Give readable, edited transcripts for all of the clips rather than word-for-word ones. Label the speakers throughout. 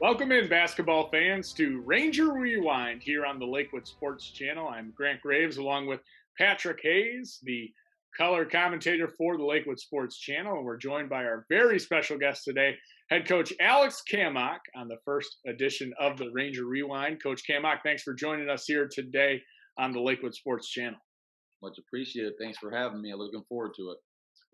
Speaker 1: Welcome in, basketball fans, to Ranger Rewind here on the Lakewood Sports Channel. I'm Grant Graves along with Patrick Hayes, the color commentator for the Lakewood Sports Channel, and we're joined by our very special guest today, head coach Alex Cammock, on the first edition of the Ranger Rewind. Coach Cammock, thanks for joining us here today on the Lakewood Sports Channel.
Speaker 2: Much appreciated. Thanks for having me. I'm looking forward to it.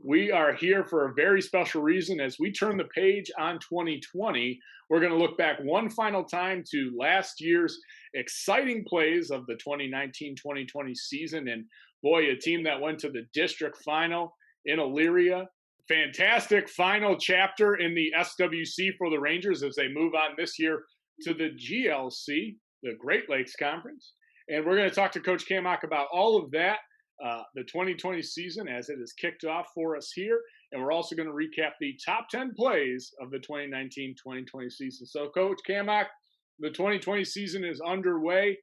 Speaker 1: We are here for a very special reason. As we turn the page on 2020, we're going to look back one final time to last year's exciting plays of the 2019-2020 season. And boy, a team that went to the district final in Elyria. Fantastic final chapter in the SWC for the Rangers as they move on this year to the GLC, the Great Lakes Conference. And we're going to talk to Coach Cammock about all of that. The 2020 season as it is kicked off for us here. And we're also going to recap the top 10 plays of the 2019-2020 season. So, Coach Cammock, the 2020 season is underway.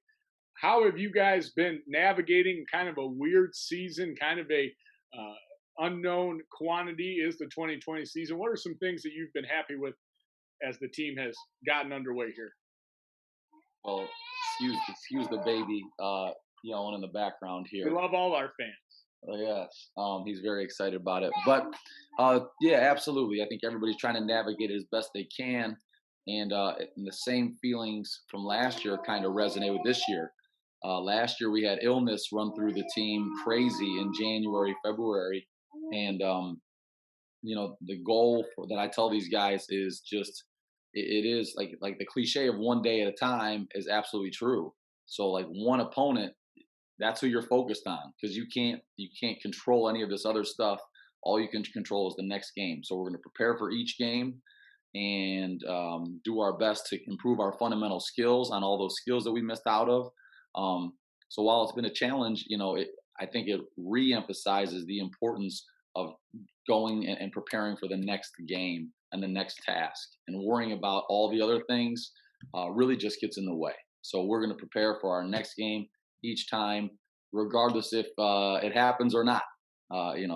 Speaker 1: How have you guys been navigating kind of a weird season, kind of a unknown quantity is the 2020 season? What are some things that you've been happy with as the team has gotten underway here?
Speaker 2: Well, excuse the baby. Yelling in the background here.
Speaker 1: We love all our fans.
Speaker 2: Oh, yes. He's very excited about it. But, yeah, absolutely. I think everybody's trying to navigate it as best they can. And the same feelings from last year kind of resonate with this year. Last year we had illness run through the team crazy in January, February. And, the goal that I tell these guys is just it is like the cliche of one day at a time is absolutely true. So, like, one opponent, that's who you're focused on, because you can't control any of this other stuff. All you can control is the next game. So we're going to prepare for each game and do our best to improve our fundamental skills on all those skills that we missed out of. So while it's been a challenge, I think it re-emphasizes the importance of going and preparing for the next game and the next task, and worrying about all the other things really just gets in the way. So we're going to prepare for our next game each time, regardless if it happens or not.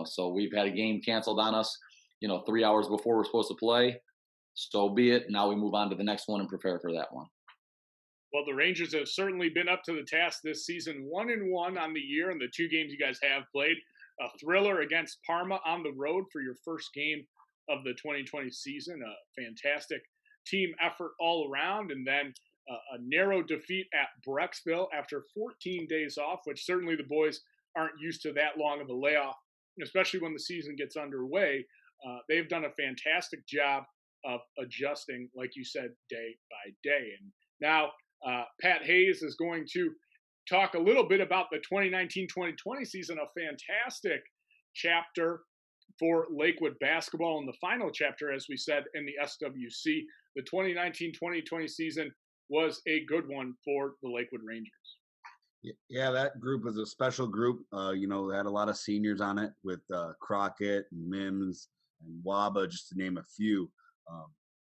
Speaker 2: So we've had a game canceled on us, 3 hours before we're supposed to play. So be it. Now we move on to the next one and prepare for that one.
Speaker 1: Well, the Rangers have certainly been up to the task this season, 1-1 on the year in the two games you guys have played. A thriller against Parma on the road for your first game of the 2020 season. A fantastic team effort all around. And then a narrow defeat at Brecksville after 14 days off, which certainly the boys aren't used to that long of a layoff, especially when the season gets underway. They've done a fantastic job of adjusting, like you said, day by day. And now Pat Hayes is going to talk a little bit about the 2019-2020 season, a fantastic chapter for Lakewood basketball, and the final chapter, as we said, in the SWC. The 2019-2020 season was a good one for the Lakewood Rangers.
Speaker 3: Yeah, that group was a special group. They had a lot of seniors on it with Crockett and Mims and Waba, just to name a few.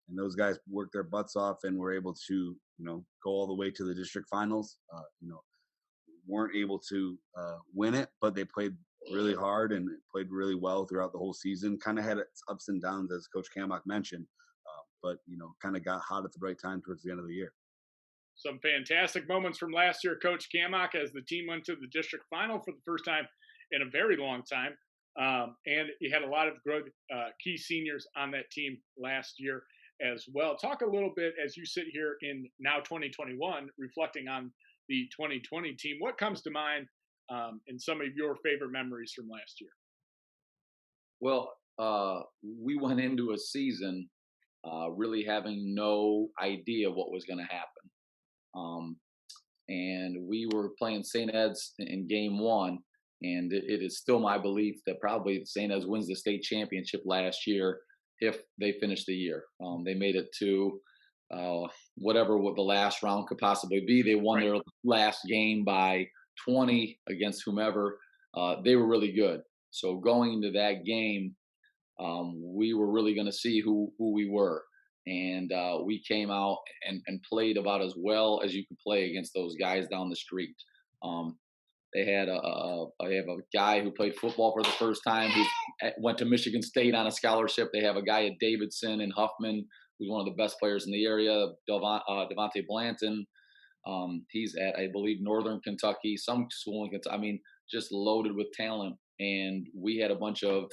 Speaker 3: And those guys worked their butts off and were able to, go all the way to the district finals. Weren't able to win it, but they played really hard and played really well throughout the whole season. Kind of had its ups and downs, as Coach Cammock mentioned, but kind of got hot at the right time towards the end of the year.
Speaker 1: Some fantastic moments from last year, Coach Cammock, as the team went to the district final for the first time in a very long time. And you had a lot of good key seniors on that team last year as well. Talk a little bit, as you sit here in now 2021, reflecting on the 2020 team. What comes to mind in some of your favorite memories from last year?
Speaker 2: Well, we went into a season really having no idea what was going to happen. And we were playing St. Ed's in game one, and it is still my belief that probably St. Ed's wins the state championship last year if they finish the year. They made it to whatever what the last round could possibly be. They won their last game by 20 against whomever. They were really good. So going into that game, we were really going to see who we were. And we came out and played about as well as you could play against those guys down the street. They have a guy who played football for the first time who went to Michigan State on a scholarship. They have a guy at Davidson and Huffman who's one of the best players in the area, Devontae Blanton. He's at, I believe, Northern Kentucky, some school in Kentucky. I mean, just loaded with talent. And we had a bunch of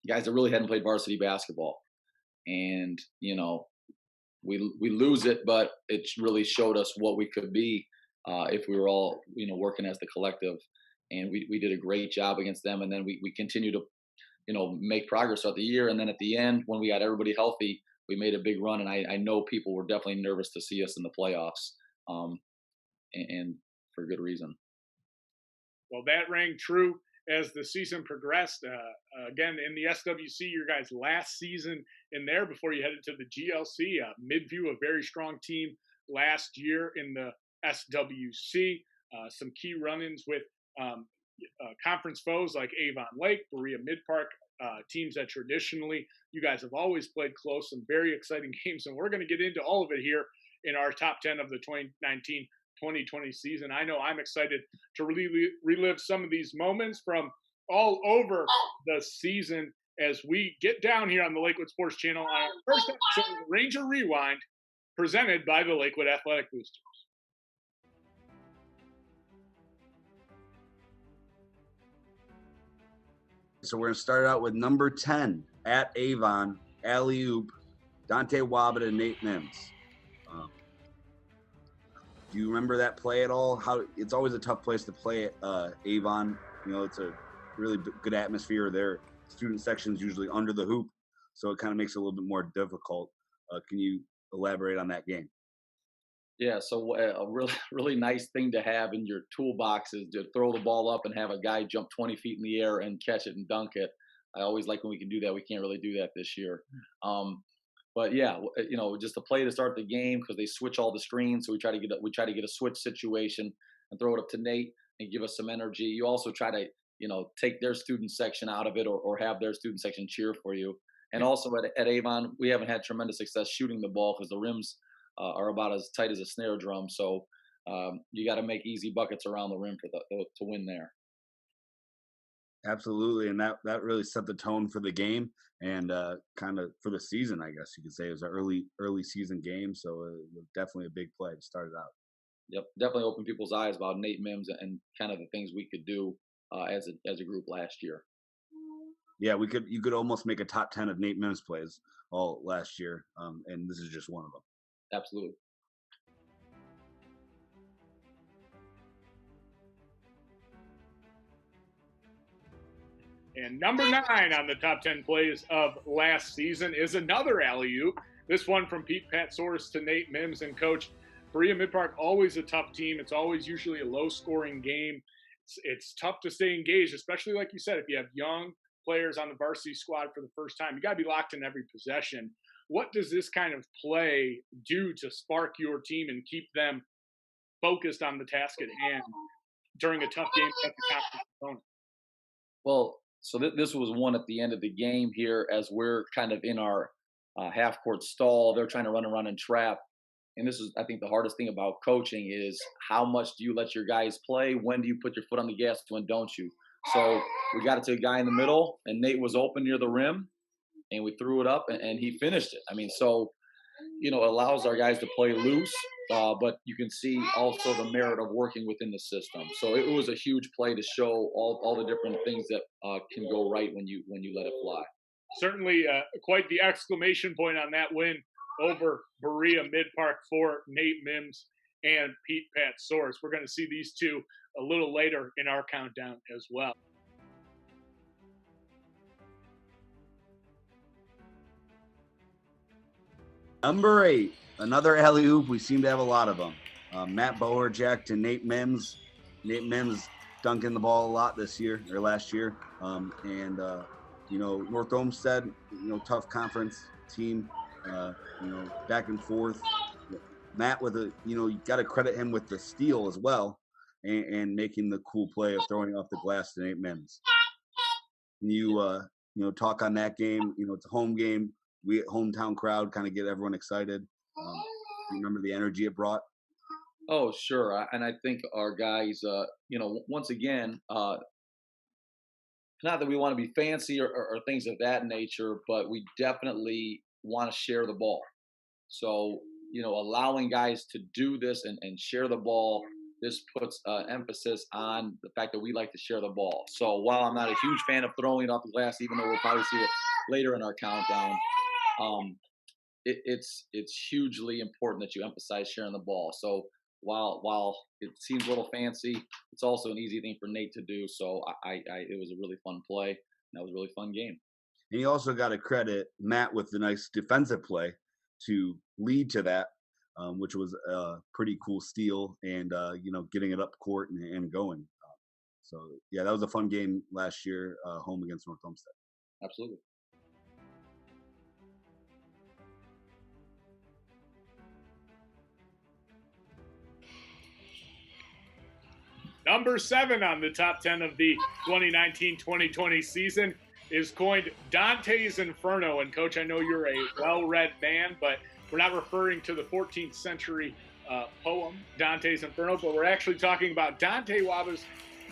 Speaker 2: guys that really hadn't played varsity basketball. And, we lose it, but it really showed us what we could be if we were all, working as the collective. And we did a great job against them. And then we continue to, make progress throughout the year. And then at the end, when we got everybody healthy, we made a big run. And I know people were definitely nervous to see us in the playoffs, and for good reason.
Speaker 1: Well, that rang true as the season progressed. Again, in the SWC, your guys' last season in there before you headed to the GLC. Midview, a very strong team last year in the SWC. Some key run-ins with conference foes like Avon Lake, Berea Mid-Park, teams that traditionally you guys have always played close. Some very exciting games, and we're going to get into all of it here in our top 10 of the 2019-2020 season. I know I'm excited to relive some of these moments from all over the season as we get down here on the Lakewood Sports Channel on our first episode of Ranger Rewind, presented by the Lakewood Athletics Boosters.
Speaker 3: So we're going to start out with number 10 at Avon, alley-oop, Dante Wabba and Nate Mims. Do you remember that play at all? How it's always a tough place to play at Avon. It's a really good atmosphere. Their student section's usually under the hoop, so it kind of makes it a little bit more difficult. Can you elaborate on that game?
Speaker 2: Yeah, so a really, really nice thing to have in your toolbox is to throw the ball up and have a guy jump 20 feet in the air and catch it and dunk it. I always like when we can do that. We can't really do that this year. But yeah, just a play to start the game because they switch all the screens. So we try to get a switch situation and throw it up to Nate and give us some energy. You also try to, take their student section out of it or have their student section cheer for you. And also at Avon, we haven't had tremendous success shooting the ball because the rims are about as tight as a snare drum. So you got to make easy buckets around the rim to win there.
Speaker 3: Absolutely, and that really set the tone for the game and kind of for the season, I guess you could say. It was an early season game, so it was definitely a big play to start it out.
Speaker 2: Yep, definitely opened people's eyes about Nate Mims and kind of the things we could do as a group last year.
Speaker 3: Yeah, you could almost make a top 10 of Nate Mims plays all last year, and this is just one of them.
Speaker 2: Absolutely.
Speaker 1: And number 9 on the top 10 plays of last season is another alley-oop. This one from Pete Patsaurus to Nate Mims. And Coach, Berea Mid-Park, always a tough team. It's always usually a low-scoring game. It's tough to stay engaged, especially like you said, if you have young players on the varsity squad for the first time. You got to be locked in every possession. What does this kind of play do to spark your team and keep them focused on the task at hand during a tough game against the conference opponent?
Speaker 2: Well, so this was one at the end of the game here as we're kind of in our half-court stall. They're trying to run around and trap. And this is, I think, the hardest thing about coaching is how much do you let your guys play? When do you put your foot on the gas? When don't you? So we got it to a guy in the middle, and Nate was open near the rim, and we threw it up, and he finished it. I mean, so, it allows our guys to play loose, but you can see also the merit of working within the system. So it was a huge play to show all the different things that can go right when you let it fly.
Speaker 1: Certainly quite the exclamation point on that win over Berea Mid-Park for Nate Mims and Pete Patsaurus. We're going to see these two a little later in our countdown as well.
Speaker 3: Number 8, another alley-oop. We seem to have a lot of them. Matt Bowerjack to Nate Mims. Nate Mims dunking the ball a lot last year. North Olmsted, tough conference team, back and forth. Matt with you got to credit him with the steal as well and making the cool play of throwing off the glass to Nate Mims. Can you, talk on that game? It's a home game. We hometown crowd kind of get everyone excited. Remember the energy it brought?
Speaker 2: Oh, sure. And I think our guys, once again, not that we want to be fancy or things of that nature, but we definitely want to share the ball. So, allowing guys to do this and share the ball, this puts emphasis on the fact that we like to share the ball. So while I'm not a huge fan of throwing it off the glass, even though we'll probably see it later in our countdown, um, it's hugely important that you emphasize sharing the ball. So while it seems a little fancy, it's also an easy thing for Nate to do. So it was a really fun play. And that was a really fun game.
Speaker 3: And you also got to credit Matt with the nice defensive play to lead to that, which was a pretty cool steal and, getting it up court and going. So, yeah, that was a fun game last year, home against North Homestead.
Speaker 2: Absolutely.
Speaker 1: Number 7 on the top 10 of the 2019-2020 season is coined Dante's Inferno. And Coach, I know you're a well-read man, but we're not referring to the 14th century poem, Dante's Inferno, but we're actually talking about Dante Waba's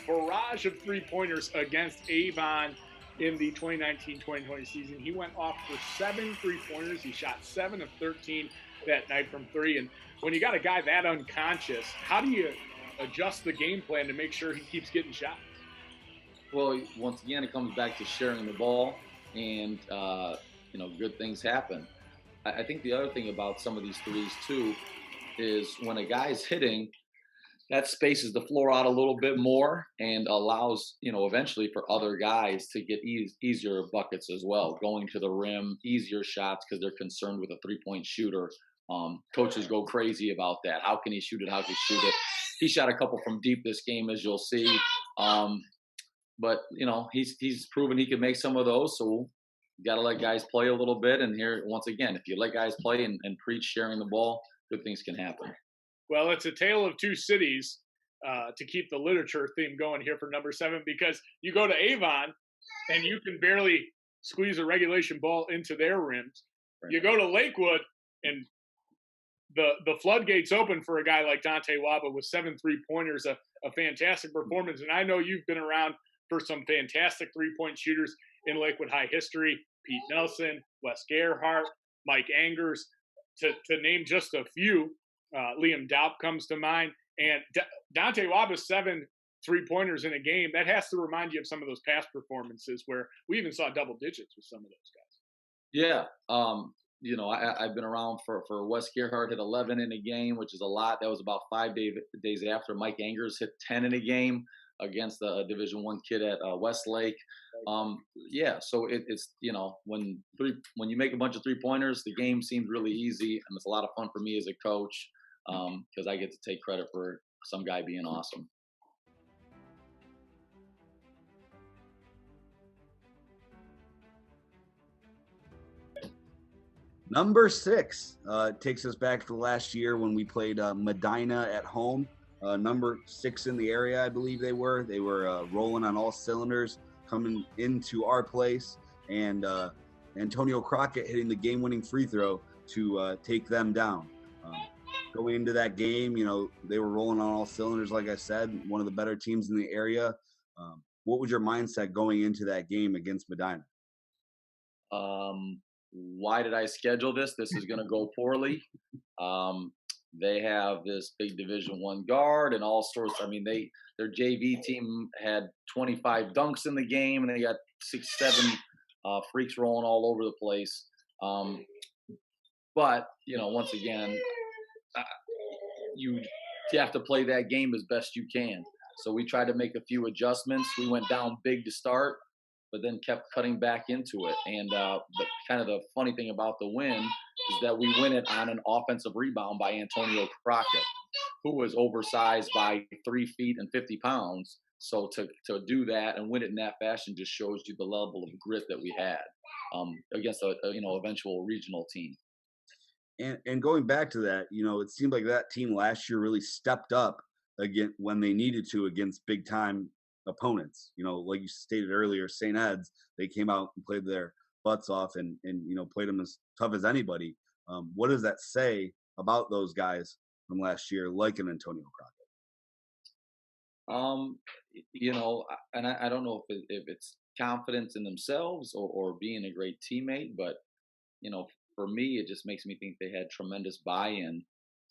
Speaker 1: barrage of three-pointers against Avon in the 2019-2020 season. He went off for 7 three-pointers. He shot 7 of 13 that night from 3. And when you got a guy that unconscious, how do you adjust the game plan to make sure he keeps getting shots?
Speaker 2: Well, once again, it comes back to sharing the ball, and good things happen. I think the other thing about some of these threes too is when a guy's hitting, that spaces the floor out a little bit more and allows eventually for other guys to get easier buckets as well, going to the rim, easier shots because they're concerned with a 3-point shooter. Coaches go crazy about that. How can he shoot it? How can he shoot it? He shot a couple from deep this game, as you'll see. But he's proven he can make some of those. So you got to let guys play a little bit. And here, once again, if you let guys play and preach sharing the ball, good things can happen.
Speaker 1: Well, it's a tale of two cities to keep the literature theme going here for number 7, because you go to Avon and you can barely squeeze a regulation ball into their rims. Right. You go to Lakewood and the floodgates open for a guy like Dante Waba with 7 3-pointers, a fantastic performance. And I know you've been around for some fantastic 3-point shooters in Lakewood High history: Pete Nelson, Wes Gerhardt, Mike Angers, to name just a few. Liam Daup comes to mind. And Dante Waba's 7 3-pointers in a game, that has to remind you of some of those past performances where we even saw double digits with some of those guys.
Speaker 2: Yeah. I've been around for Wes Gerhardt hit 11 in a game, which is a lot. That was about 5 days after Mike Angers hit 10 in a game against a Division I kid at Westlake. So it's when you make a bunch of 3-pointers, the game seems really easy, and it's a lot of fun for me as a coach because I get to take credit for some guy being awesome.
Speaker 3: Number 6 takes us back to last year when we played Medina at home. Number 6 in the area, I believe they were. They were rolling on all cylinders, coming into our place, and Antonio Crockett hitting the game-winning free throw to take them down. Going into that game, they were rolling on all cylinders, like I said, one of the better teams in the area. What was your mindset going into that game against Medina?
Speaker 2: Why did I schedule this? This is going to go poorly. They have this big Division I guard and all sorts. I mean, their JV team had 25 dunks in the game, and they got 6, 7 freaks rolling all over the place. But once again, you have to play that game as best you can. So we tried to make a few adjustments. We went down big to start, but then kept cutting back into it. And kind of the funny thing about the win is that we win it on an offensive rebound by Antonio Crockett, who was oversized by 3 feet and 50 pounds. So to do that and win it in that fashion just shows you the level of grit that we had against a eventual regional team.
Speaker 3: And going back to that, it seemed like that team last year really stepped up again when they needed to against big time opponents. Like you stated earlier, St. Ed's, they came out and played their butts off and played them as tough as anybody. What does that say about those guys from last year, like an Antonio Crockett?
Speaker 2: And I don't know if it's confidence in themselves or being a great teammate, but for me, it just makes me think they had tremendous buy-in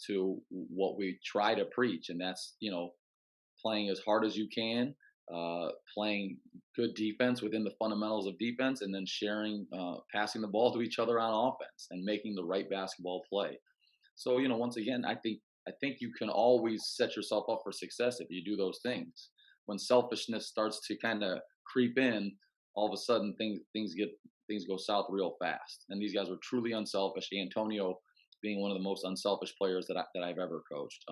Speaker 2: to what we try to preach, and that's playing as hard as you can, playing good defense within the fundamentals of defense, and then sharing, passing the ball to each other on offense and making the right basketball play. So once again, I think you can always set yourself up for success if you do those things. When selfishness starts to kind of creep in, all of a sudden things go south real fast. And these guys were truly unselfish. Antonio being one of the most unselfish players that I've ever coached.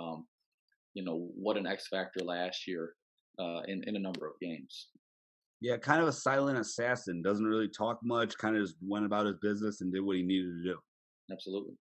Speaker 2: What an X factor last year in a number of games.
Speaker 3: Yeah, kind of a silent assassin. Doesn't really talk much. Kind of just went about his business and did what he needed to do.
Speaker 2: Absolutely.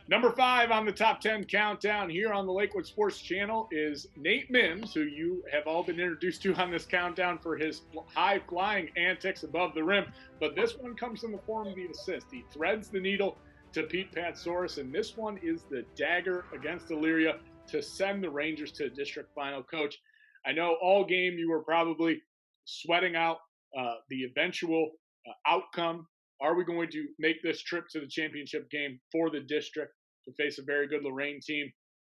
Speaker 1: Number 5 on the top 10 countdown here on the Lakewood Sports Channel is Nate Mims, who you have all been introduced to on this countdown for his high-flying antics above the rim. But this one comes in the form of the assist. He threads the needle to Pete Patsaurus, and this one is the dagger against Elyria to send the Rangers to the district final. Coach, I know all game you were probably sweating out the eventual outcome. Are we going to make this trip to the championship game for the district to face a very good Lorraine team?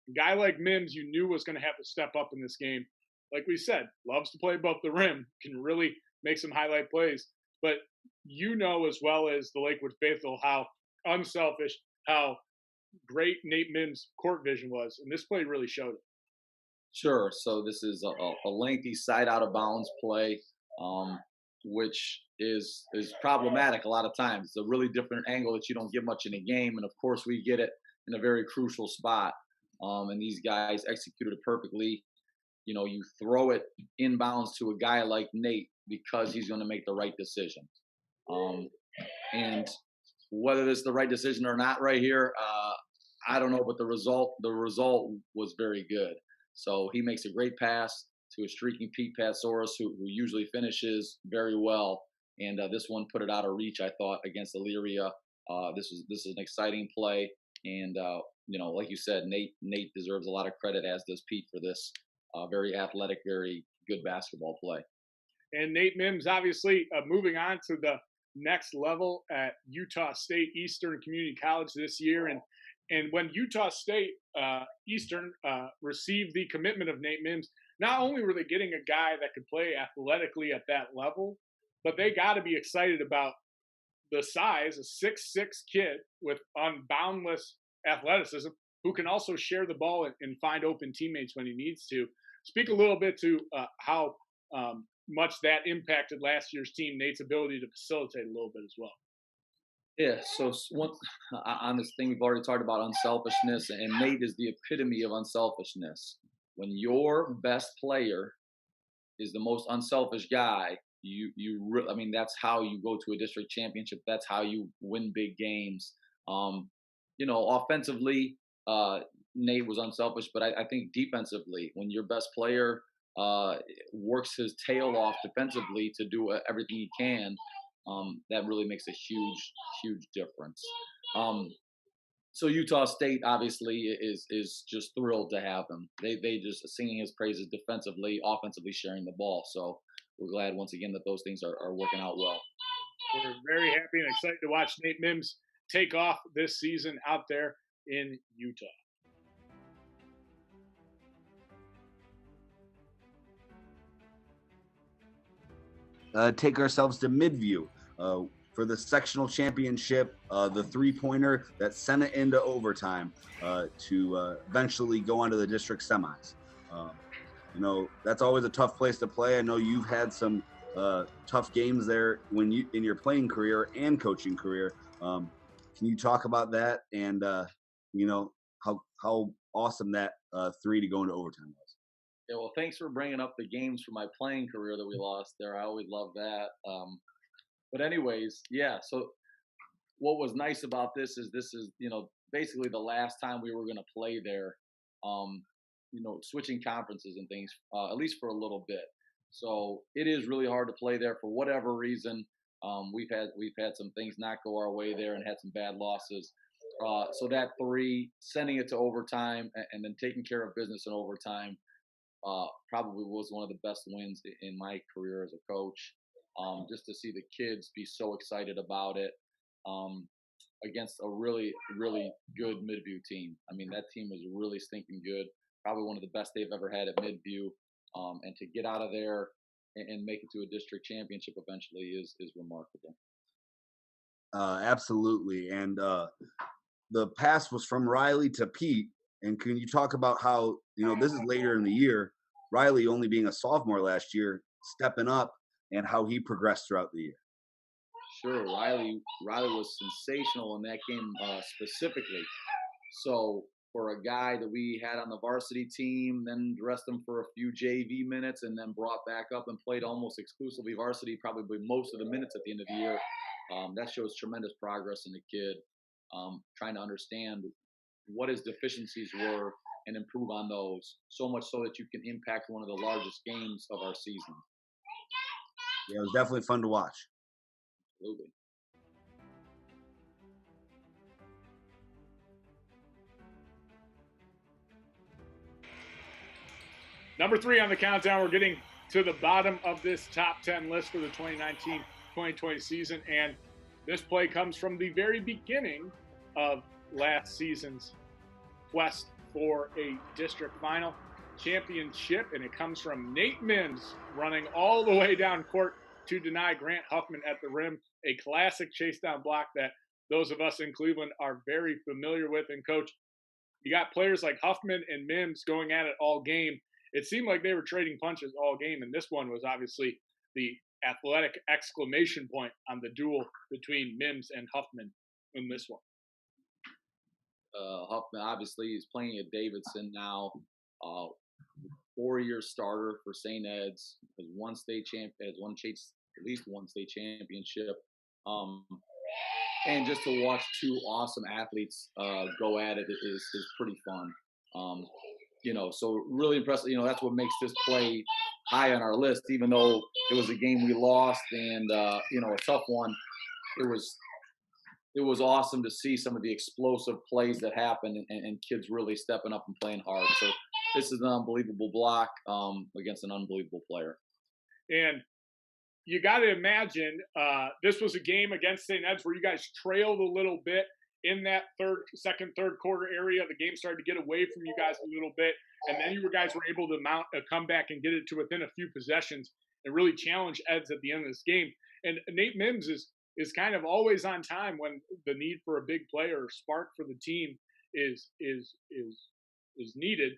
Speaker 1: A guy like Mims, you knew was going to have to step up in this game. Like we said, loves to play above the rim, can really make some highlight plays. But you know as well as the Lakewood faithful how unselfish, how great Nate Mims' court vision was. And this play really showed it.
Speaker 2: Sure. So this is a lengthy side out of bounds play, which is problematic a lot of times. It's a really different angle that you don't get much in a game, and of course we get it in a very crucial spot. And these guys executed it perfectly. You throw it inbounds to a guy like Nate because he's going to make the right decision. And whether it's the right decision or not right here, I don't know, but the result was very good. So he makes a great pass to a streaking Pete Patsaurus, who usually finishes very well. And this one put it out of reach, I thought, against Elyria. This is an exciting play. And, like you said, Nate deserves a lot of credit, as does Pete, for this very athletic, very good basketball play.
Speaker 1: And Nate Mims, obviously, moving on to the next level at Utah State Eastern Community College this year. And when Utah State Eastern received the commitment of Nate Mims, not only were they getting a guy that could play athletically at that level, but they got to be excited about the size, a 6'6" kid with unboundless athleticism who can also share the ball and find open teammates when he needs to. Speak a little bit to how much that impacted last year's team, Nate's ability to facilitate a little bit as well.
Speaker 2: Yeah, so on this thing we've already talked about unselfishness, and Nate is the epitome of unselfishness. When your best player is the most unselfish guy, that's how you go to a district championship. That's how you win big games. Offensively, Nate was unselfish, but I think defensively, when your best player works his tail off defensively to do everything he can, that really makes a huge difference. So Utah State obviously is just thrilled to have him. They just singing his praises defensively, offensively sharing the ball. So we're glad once again that those things are working out well.
Speaker 1: We're very happy and excited to watch Nate Mims take off this season out there in Utah.
Speaker 3: Take ourselves to Midview. For the sectional championship, the three-pointer that sent it into overtime to eventually go on to the district semis. That's always a tough place to play. I know you've had some tough games there in your playing career and coaching career. Can you talk about that and how awesome that 3 to go into overtime was?
Speaker 2: Yeah, well, thanks for bringing up the games from my playing career that we lost there. I always love that. But anyways, yeah, so what was nice about this is basically the last time we were going to play there, switching conferences and things, at least for a little bit. So it is really hard to play there for whatever reason. We've had some things not go our way there and had some bad losses. So that 3, sending it to overtime and then taking care of business in overtime, probably was one of the best wins in my career as a coach. Just to see the kids be so excited about it um, against a really, really good Midview team. I mean, that team was really stinking good. Probably one of the best they've ever had at Midview. And to get out of there and make it to a district championship eventually is remarkable.
Speaker 3: Absolutely. And the pass was from Riley to Pete. And can you talk about how, this is later in the year, Riley only being a sophomore last year, stepping up, and how he progressed throughout the year?
Speaker 2: Sure, Riley was sensational in that game specifically. So for a guy that we had on the varsity team, then dressed him for a few JV minutes, and then brought back up and played almost exclusively varsity, probably most of the minutes at the end of the year, that shows tremendous progress in the kid. Trying to understand what his deficiencies were and improve on those, so much so that you can impact one of the largest games of our season.
Speaker 3: Yeah, it was definitely fun to watch.
Speaker 2: Absolutely.
Speaker 1: Number 3 on the countdown, we're getting to the bottom of this top 10 list for the 2019-2020 season, and this play comes from the very beginning of last season's quest for a district final championship, and it comes from Nate Mims running all the way down court to deny Grant Huffman at the rim, a classic chase down block that those of us in Cleveland are very familiar with. And Coach, you got players like Huffman and Mims going at it all game. It seemed like they were trading punches all game, and this one was obviously the athletic exclamation point on the duel between Mims and Huffman in this one.
Speaker 2: Huffman obviously is playing at Davidson now. 4-year starter for St. Ed's, has won at least one state championship. And just to watch two awesome athletes go at it is pretty fun. So really impressive. That's what makes this play high on our list, even though it was a game we lost and a tough one. It was awesome to see some of the explosive plays that happened and kids really stepping up and playing hard. So this is an unbelievable block against an unbelievable player.
Speaker 1: And you got to imagine this was a game against St. Ed's where you guys trailed a little bit in that second, third quarter area. The game started to get away from you guys a little bit, and then you guys were able to mount a comeback and get it to within a few possessions and really challenge Ed's at the end of this game. And Nate Mims is kind of always on time when the need for a big play or spark for the team is needed.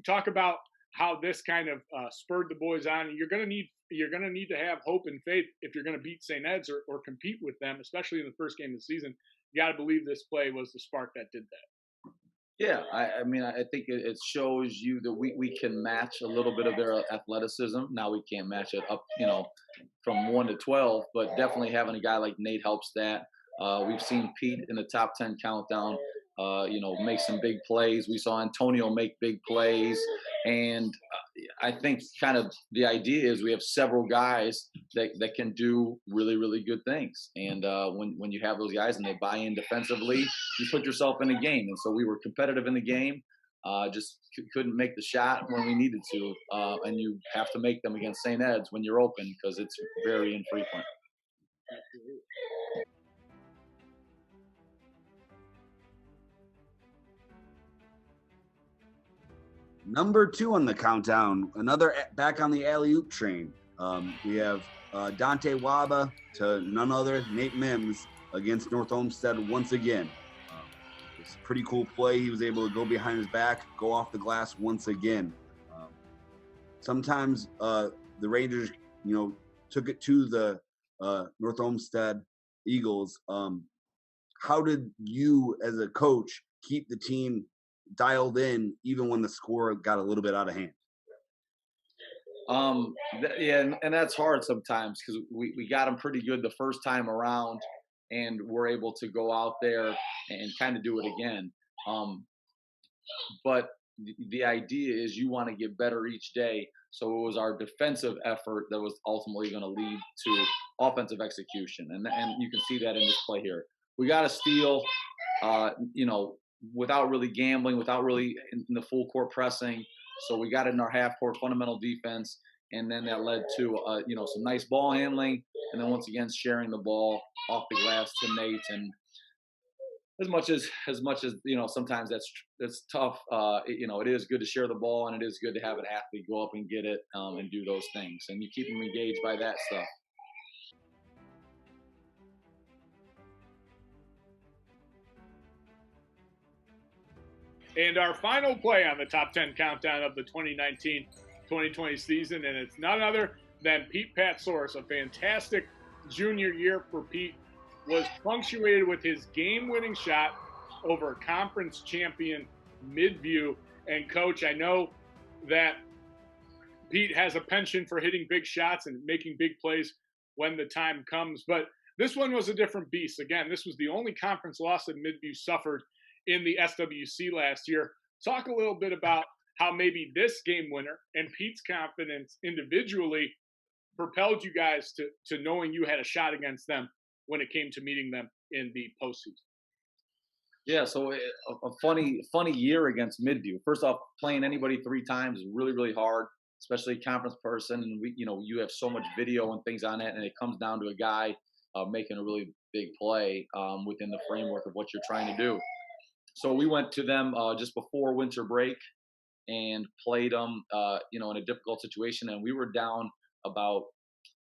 Speaker 1: Talk about how this kind of spurred the boys on. You're going to need to have hope and faith if you're going to beat St. Ed's or compete with them, especially in the first game of the season. You got to believe this play was the spark that did that.
Speaker 2: Yeah, I mean, I think it shows you that we can match a little bit of their athleticism. Now we can't match it up, from 1 to 12, but definitely having a guy like Nate helps that. We've seen Pete in the top 10 countdown, make some big plays. We saw Antonio make big plays. And I think kind of the idea is we have several guys that can do really, really good things. And when you have those guys and they buy in defensively, you put yourself in the game. And so we were competitive in the game, just couldn't make the shot when we needed to. And you have to make them against St. Ed's when you're open because it's very infrequent.
Speaker 1: Absolutely.
Speaker 3: Number 2 on the countdown, another back on the alley-oop train. We have Dante Waba to none other, Nate Mims, against North Olmsted once again. It's a pretty cool play. He was able to go behind his back, go off the glass once again. Sometimes the Rangers, took it to the North Olmsted Eagles. How did you, as a coach, keep the team dialed in even when the score got a little bit out of hand?
Speaker 2: And that's hard sometimes because we got them pretty good the first time around and we're able to go out there and kind of do it again. But the idea is you want to get better each day. So it was our defensive effort that was ultimately going to lead to offensive execution. And you can see that in this play here. We got to steal, without really gambling, without really in the full court pressing. So we got in our half court fundamental defense, and then that led to some nice ball handling, and then once again sharing the ball off the glass to Nate. And as much as sometimes that's tough. It is good to share the ball, and it is good to have an athlete go up and get it, and do those things, and you keep them engaged by that stuff.
Speaker 1: And our final play on the top 10 countdown of the 2019-2020 season, and it's none other than Pete Patsaurus. A fantastic junior year for Pete was punctuated with his game-winning shot over conference champion Midview. And Coach, I know that Pete has a penchant for hitting big shots and making big plays when the time comes, but this one was a different beast. Again, this was the only conference loss that Midview suffered in the SWC last year. Talk a little bit about how maybe this game winner and Pete's confidence individually propelled you guys to knowing you had a shot against them when it came to meeting them in the postseason.
Speaker 2: Yeah, so a funny year against Midview. First off, playing anybody 3 times is really, really hard, especially a conference person. And you have so much video and things on it, and it comes down to a guy making a really big play within the framework of what you're trying to do. So we went to them just before winter break and played them, in a difficult situation, and we were down about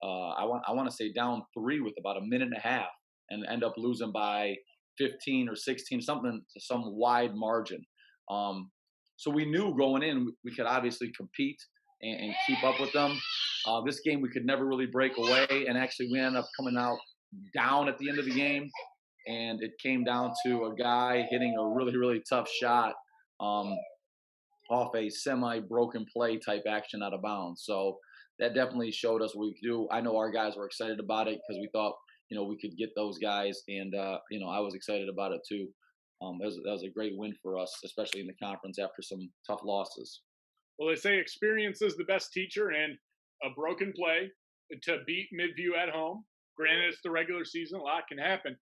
Speaker 2: I want to say down 3 with about a minute and a half, and end up losing by 15 or 16, something, some wide margin. So we knew going in we could obviously compete and keep up with them. This game we could never really break away, and actually we ended up coming out down at the end of the game, and it came down to a guy hitting a really, really tough shot off a semi-broken play type action out of bounds. So that definitely showed us what we could do. I know our guys were excited about it because we thought, we could get those guys, and I was excited about it too. That was a great win for us, especially in the conference after some tough losses.
Speaker 1: Well, they say experience is the best teacher, and a broken play to beat Midview at home. Granted, it's the regular season; a lot can happen.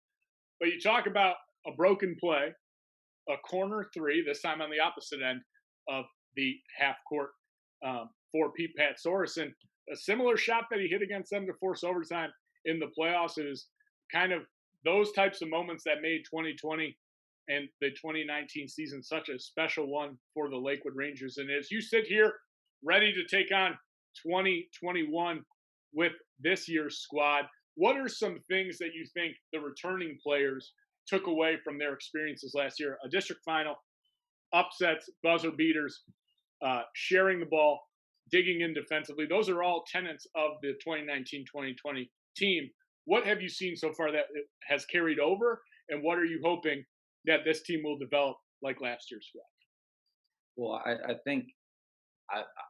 Speaker 1: But you talk about a broken play, a corner 3, this time on the opposite end of the half court for Pete Patsaurus, and a similar shot that he hit against them to force overtime in the playoffs. It is kind of those types of moments that made 2020 and the 2019 season such a special one for the Lakewood Rangers. And as you sit here ready to take on 2021 with this year's squad, what are some things that you think the returning players took away from their experiences last year? A district final, upsets, buzzer beaters, sharing the ball, digging in defensively. Those are all tenets of the 2019-2020 team. What have you seen so far that has carried over, and what are you hoping that this team will develop like last year's squad?
Speaker 2: Well, I think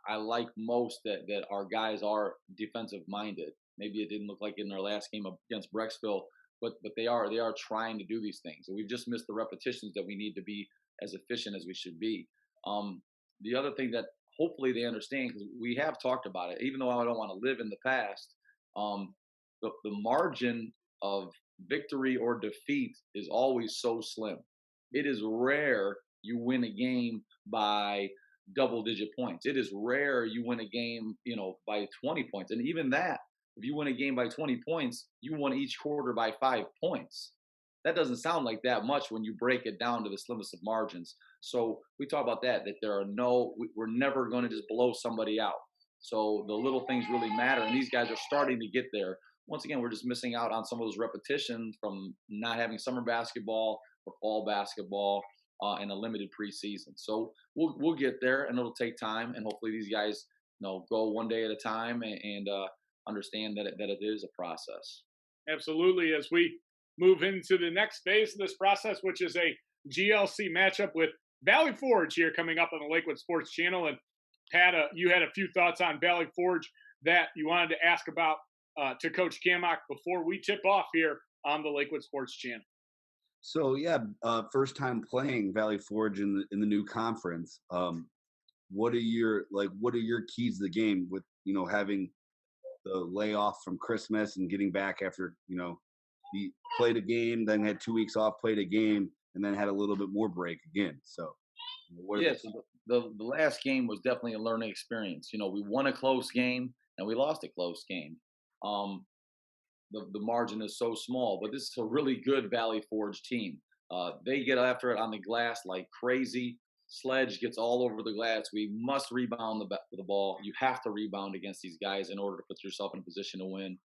Speaker 2: I like most that our guys are defensive minded. Maybe it didn't look like in their last game against Brecksville, but they are trying to do these things. And we've just missed the repetitions that we need to be as efficient as we should be. The other thing that hopefully they understand, because we have talked about it, even though I don't want to live in the past, the margin of victory or defeat is always so slim. It is rare you win a game by double-digit points. It is rare you win a game, by 20 points. And even that, if you win a game by 20 points, you won each quarter by 5 points. That doesn't sound like that much when you break it down to the slimmest of margins. So we talk about that we're never going to just blow somebody out. So the little things really matter, and these guys are starting to get there. Once again, we're just missing out on some of those repetitions from not having summer basketball or fall basketball and a limited preseason. So we'll get there, and it'll take time, and hopefully these guys go one day at a time and understand that it is a process.
Speaker 1: Absolutely. As we move into the next phase of this process, which is a GLC matchup with Valley Forge here coming up on the Lakewood Sports Channel. And Pat, you had a few thoughts on Valley Forge that you wanted to ask about to Coach Cammock before we tip off here on the Lakewood Sports Channel.
Speaker 3: So yeah, first time playing Valley Forge in the new conference. What are your keys to the game with having the layoff from Christmas and getting back after he played a game, then had 2 weeks off, played a game, and then had a little bit more break again. So What
Speaker 2: Yeah, so the last game was definitely a learning experience. We won a close game and we lost a close game. Um, the margin is so small, but this is a really good Valley Forge team. They get after it on the glass like crazy. Sledge gets all over the glass. We must rebound the ball. You have to rebound against these guys in order to put yourself in a position to win.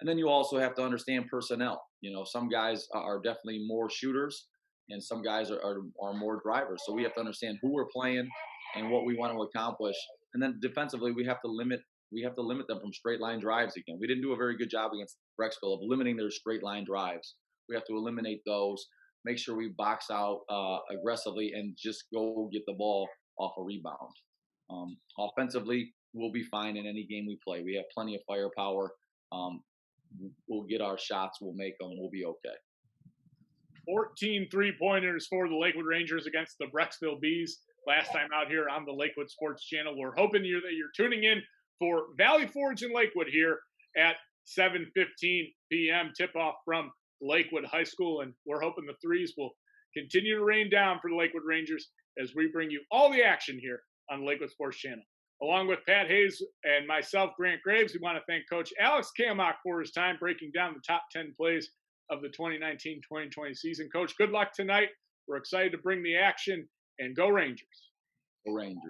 Speaker 2: And then you also have to understand personnel. Some guys are definitely more shooters, and some guys are more drivers. So we have to understand who we're playing and what we want to accomplish. And then defensively, we have to limit them from straight line drives again. We didn't do a very good job against Brexville of limiting their straight line drives. We have to eliminate those, make sure we box out aggressively, and just go get the ball off a rebound. Offensively, we'll be fine in any game we play. We have plenty of firepower. We'll get our shots, we'll make them, we'll be okay.
Speaker 1: 14 3-pointers for the Lakewood Rangers against the Brexville Bees last time out here on the Lakewood Sports Channel. We're hoping that you're tuning in for Valley Forge in Lakewood here at 7:15 p.m. tip-off from Lakewood High School, and we're hoping the threes will continue to rain down for the Lakewood Rangers as we bring you all the action here on the Lakewood Sports Channel. Along with Pat Hayes and myself, Grant Graves, we want to thank Coach Alex Cammock for his time breaking down the top 10 plays of the 2019-2020 season. Coach, good luck tonight. We're excited to bring the action, and go Rangers.
Speaker 2: Go Rangers.